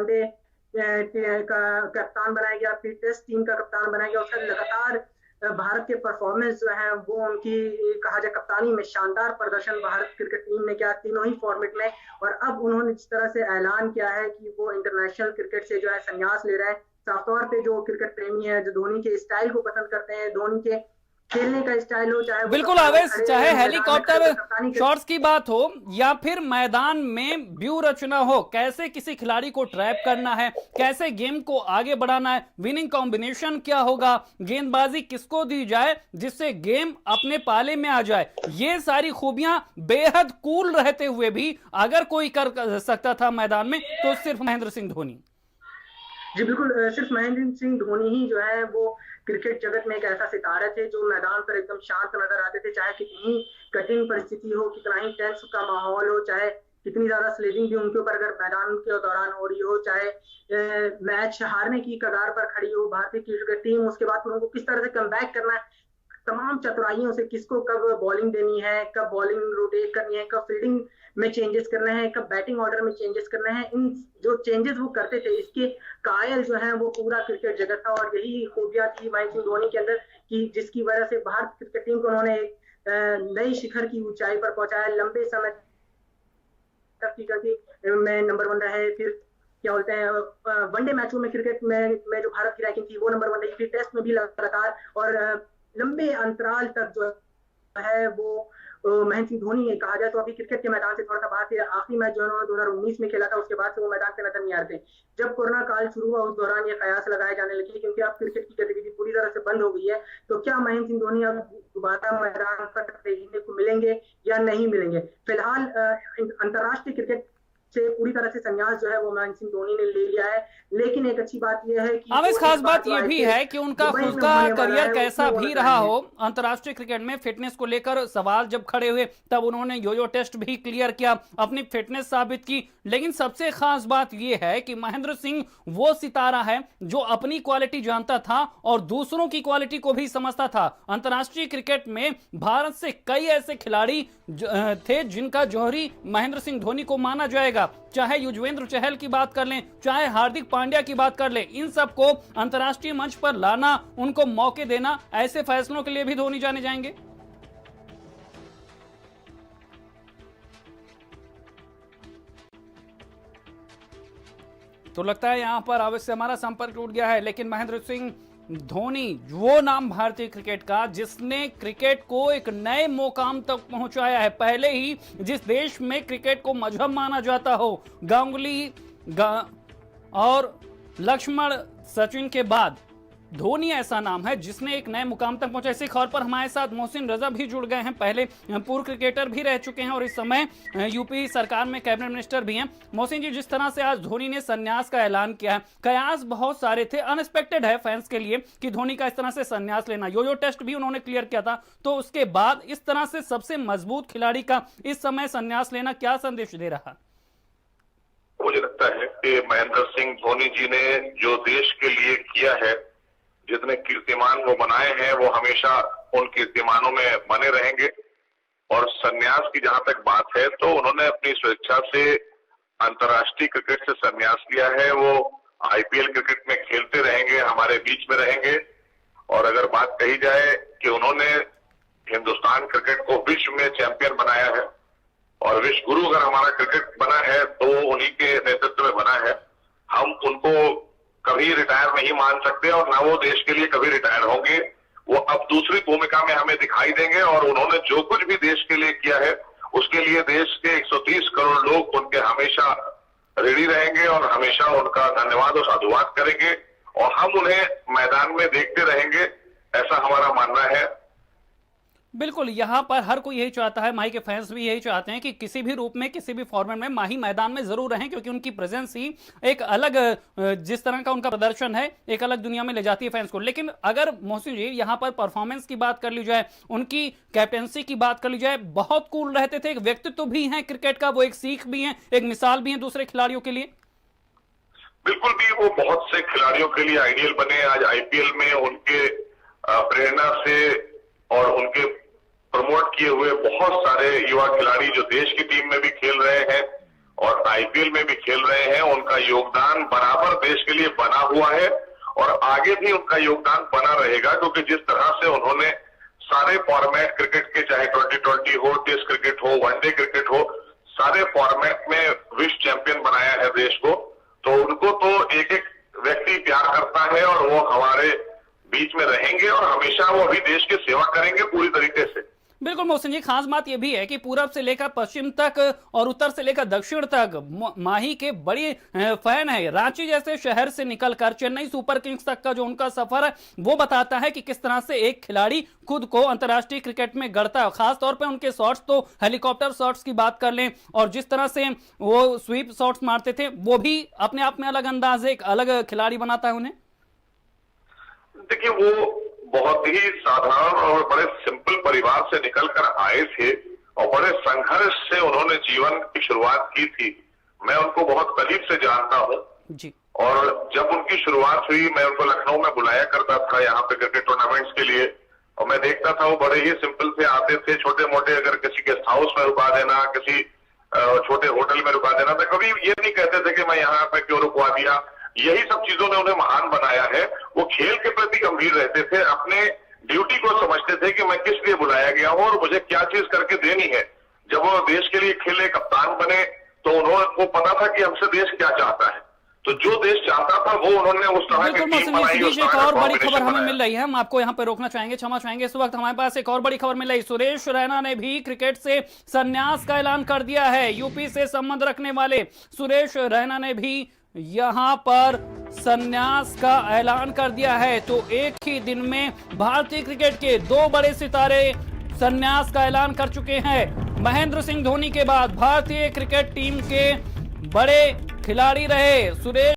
One day का कप्तान बनाया गया, फिर टेस्ट टीम का कप्तान बनाया गया, उसका लगातार भारत के परफॉर्मेंस जो है वो उनकी कहा जाए कप्तानी में शानदार प्रदर्शन भारत क्रिकेट टीम ने किया तीनों ही फॉर्मेट में। और अब उन्होंने जिस तरह से ऐलान किया है कि वो इंटरनेशनल क्रिकेट से जो है संन्यास ले रहे हैं, साफ तौर पे जो क्रिकेट प्रेमी है, जो धोनी के स्टाइल को पसंद करते हैं, धोनी के खेलने का स्टाइल हो, चाहे बिल्कुल आवेश, चाहे हेलीकॉप्टर शॉट्स की बात हो या फिर मैदान में व्यू रचना हो, कैसे किसी खिलाड़ी को ट्रैप करना है, कैसे गेम को आगे बढ़ाना है, विनिंग कॉम्बिनेशन क्या होगा, गेंदबाजी किसको दी जाए जिससे गेम अपने पाले में आ जाए, ये सारी खूबियां बेहद कूल रहते हुए भी अगर कोई कर सकता था मैदान में तो सिर्फ महेंद्र सिंह धोनी। जी बिल्कुल, सिर्फ महेंद्र सिंह धोनी ही जो है वो क्रिकेट जगत में एक ऐसा सितारा थे जो मैदान पर एकदम शांत नजर आते थे, चाहे कितनी कठिन परिस्थिति हो, कितना ही टेंस का माहौल हो, चाहे कितनी ज्यादा स्लेजिंग भी उनके ऊपर अगर मैदान के दौरान हो रही हो, चाहे मैच हारने की कगार पर खड़ी हो भारतीय क्रिकेट टीम, उसके बाद उनको किस तरह से कमबैक करना है, तमाम चतुराइयों से किसको कब बॉलिंग देनी है, कब बॉलिंग रोटेट करनी है, कब फील्डिंग में चेंजेस करना है, कब बैटिंग ऑर्डर में चेंजेस करना है, इन जो चेंजेस वो करते थे इसके कायल जो है वो पूरा क्रिकेट जगत था। और यही खूबियां थी महेंद्र सिंह धोनी के अंदर कि जिसकी वजह से भारतीय क्रिकेट टीम को उन्होंने एक नई शिखर की ऊंचाई पर पहुंचाया, लंबे समय तक टी20 में नंबर 1 रहे, फिर क्या बोलते हैं वनडे मैचों में क्रिकेट में जो भारत की रैंकिंग थी वो नंबर 1 रही, फिर टेस्ट में भी लगातार और लंबे अंतराल तक जो है वो महेंद्र सिंह धोनी ने कहा जाए तो अभी क्रिकेट के मैदान से थोड़ा सा बात है। आखिरी मैच जो उन्होंने 2019 में खेला था उसके बाद से वो मैदान पे नजर नहीं आ रहे थे। जब कोरोना काल शुरू हुआ उस दौरान ये कयास लगाए जाने लगे क्योंकि अब क्रिकेट की गतिविधि पूरी तरह से बंद हो गई है, तो क्या महेंद्र सिंह धोनी अब दोबारा मैदान पर देखने को मिलेंगे या नहीं मिलेंगे। फिलहाल अंतरराष्ट्रीय क्रिकेट से पूरी तरह से संन्यास जो है वो महेंद्र सिंह धोनी ने ले लिया है, लेकिन एक अच्छी बात यह है कि खास बात यह भी है कि उनका खुद का करियर कैसा भी रहा हो, अंतर्राष्ट्रीय क्रिकेट में फिटनेस को लेकर सवाल जब खड़े हुए तब उन्होंने यो टेस्ट भी क्लियर किया, अपनी फिटनेस साबित की। लेकिन सबसे खास बात यह है कि महेंद्र सिंह वो सितारा है जो अपनी क्वालिटी जानता था और दूसरों की क्वालिटी को भी समझता था। अंतर्राष्ट्रीय क्रिकेट में भारत से कई ऐसे खिलाड़ी थे जिनका जौहरी महेंद्र सिंह धोनी को माना जाएगा, चाहे युजवेंद्र चहल की बात कर लें, चाहे हार्दिक पांड्या की बात कर लें, इन सबको अंतर्राष्ट्रीय मंच पर लाना, उनको मौके देना, ऐसे फैसलों के लिए भी धोनी जाने जाएंगे। तो लगता है यहां पर अवश्य हमारा संपर्क टूट गया है, लेकिन महेंद्र सिंह धोनी वो नाम भारतीय क्रिकेट का जिसने क्रिकेट को एक नए मुकाम तक पहुंचाया है। पहले ही जिस देश में क्रिकेट को मजहब माना जाता हो, गांगुली और लक्ष्मण सचिन के बाद धोनी ऐसा नाम है जिसने एक नए मुकाम तक पहुंचा। इसी खबर पर हमारे साथ मोहसिन रजा भी जुड़ गए हैं, पहले पूर्व क्रिकेटर भी रह चुके हैं और इस समय यूपी सरकार में कैबिनेट मिनिस्टर भी हैं। मोहसिन जी, जिस तरह से आज धोनी ने संन्यास का ऐलान किया है, कयास बहुत सारे थे, अनएक्सपेक्टेड है फैंस के लिए कि धोनी का इस तरह से संन्यास लेना। यो टेस्ट भी उन्होंने क्लियर किया था, तो उसके बाद इस तरह से सबसे मजबूत खिलाड़ी का इस समय संन्यास लेना क्या संदेश दे रहा? मुझे लगता है कि महेंद्र सिंह धोनी जी ने जो देश के लिए किया है, जितने कीर्तिमान वो बनाए हैं, वो हमेशा उन कीर्तिमानों में बने रहेंगे। और संन्यास की जहां तक बात है तो उन्होंने अपनी स्वेच्छा से अंतर्राष्ट्रीय क्रिकेट से संन्यास लिया है। वो आईपीएल क्रिकेट में खेलते रहेंगे, हमारे बीच में रहेंगे। और अगर बात कही जाए कि उन्होंने हिंदुस्तान क्रिकेट को विश्व में चैंपियन बनाया है और विश्व गुरु अगर हमारा क्रिकेट बना है तो उन्हीं के नेतृत्व में बना है। हम उनको कभी रिटायर नहीं मान सकते और ना वो देश के लिए कभी रिटायर होंगे। वो अब दूसरी भूमिका में हमें दिखाई देंगे और उन्होंने जो कुछ भी देश के लिए किया है उसके लिए देश के 130 करोड़ लोग उनके हमेशा रेडी रहेंगे और हमेशा उनका धन्यवाद और साधुवाद करेंगे और हम उन्हें मैदान में देखते रहेंगे, ऐसा हमारा मानना है। बिल्कुल, यहां पर हर कोई यही चाहता है, माही के फैंस भी यही चाहते हैं कि किसी भी रूप में, किसी भी फॉर्मेट में माही मैदान में जरूर रहें, क्योंकि उनकी प्रेजेंस ही एक अलग, जिस तरह का उनका प्रदर्शन है, एक अलग दुनिया में ले जाती है फैंस को। लेकिन अगर मोहसिन जी यहां पर परफॉर्मेंस की बात कर ली जाए, उनकी कैप्टेंसी की बात कर ली जाए, बहुत कूल रहते थे, एक व्यक्तित्व भी है क्रिकेट का, वो एक सीख भी है, एक मिसाल भी है दूसरे खिलाड़ियों के लिए। बिल्कुल भी वो बहुत से खिलाड़ियों के लिए आइडियल बने। आज आईपीएल में उनके प्रेरणा से और उनके प्रमोट किए हुए बहुत सारे युवा खिलाड़ी जो देश की टीम में भी खेल रहे हैं और आईपीएल में भी खेल रहे हैं। उनका योगदान बराबर देश के लिए बना हुआ है और आगे भी उनका योगदान बना रहेगा, क्योंकि जिस तरह से उन्होंने सारे फॉर्मेट क्रिकेट के, चाहे T20 हो, टेस्ट क्रिकेट हो, वनडे क्रिकेट हो, सारे फॉर्मेट में विश्व चैंपियन बनाया है देश को, तो उनको तो एक एक व्यक्ति प्यार करता है और वो हमारे बीच में रहेंगे और हमेशा वो भी देश की सेवा करेंगे पूरी तरीके से। बिल्कुल मोहसिन जी, खास बात यह भी है कि पूरब से लेकर पश्चिम तक और उत्तर से लेकर दक्षिण तक माही के बड़ी फैन है। रांची जैसे शहर से निकलकर चेन्नई सुपर किंग्स तक का जो उनका सफर है वो बताता है कि किस तरह से एक खिलाड़ी खुद को अंतर्राष्ट्रीय क्रिकेट में गढ़ता है। खास तौर पे उनके शॉट्स, तो हेलीकॉप्टर शॉट्स की बात कर लें और जिस तरह से वो स्वीप शॉट्स मारते थे, वो भी अपने आप में अलग अंदाज है, एक अलग खिलाड़ी बनाता है उन्हें। देखिए, वो बहुत ही साधारण और बड़े सिंपल परिवार से निकलकर आए थे और बड़े संघर्ष से उन्होंने जीवन की शुरुआत की थी। मैं उनको बहुत करीब से जानता हूं जी। और जब उनकी शुरुआत हुई, मैं उनको लखनऊ में बुलाया करता था यहाँ पे क्रिकेट टूर्नामेंट्स के लिए, और मैं देखता था वो बड़े ही सिंपल से आते थे। छोटे मोटे, अगर किसी गेस्ट हाउस में रुका देना, किसी छोटे होटल में रुका देना, तो कभी ये नहीं कहते थे कि मैं यहाँ पे क्यों रुकवा दिया। यही सब चीजों ने उन्हें महान बनाया है। वो खेल के प्रति गंभीर रहते थे, अपने ड्यूटी को समझते थे कि मैं किस लिए बुलाया गया हूं और मुझे क्या चीज करके देनी है। जब वो देश के लिए खेले, कप्तान बने, तो उनको पता था कि हमसे देश क्या चाहता है, तो जो देश चाहता था वो उन्होंने उस तरह की टीम बनाई। एक और बड़ी खबर हमें मिल रही है, हम आपको यहाँ पे रोकना चाहेंगे, क्षमा चाहेंगे। इस वक्त हमारे पास एक और बड़ी खबर मिल रही है। सुरेश रैना ने भी क्रिकेट से संन्यास का ऐलान कर दिया है। यूपी से संबंध रखने वाले सुरेश रैना ने भी यहां पर संन्यास का ऐलान कर दिया है। तो एक ही दिन में भारतीय क्रिकेट के दो बड़े सितारे संन्यास का ऐलान कर चुके हैं। महेंद्र सिंह धोनी के बाद भारतीय क्रिकेट टीम के बड़े खिलाड़ी रहे सुरेश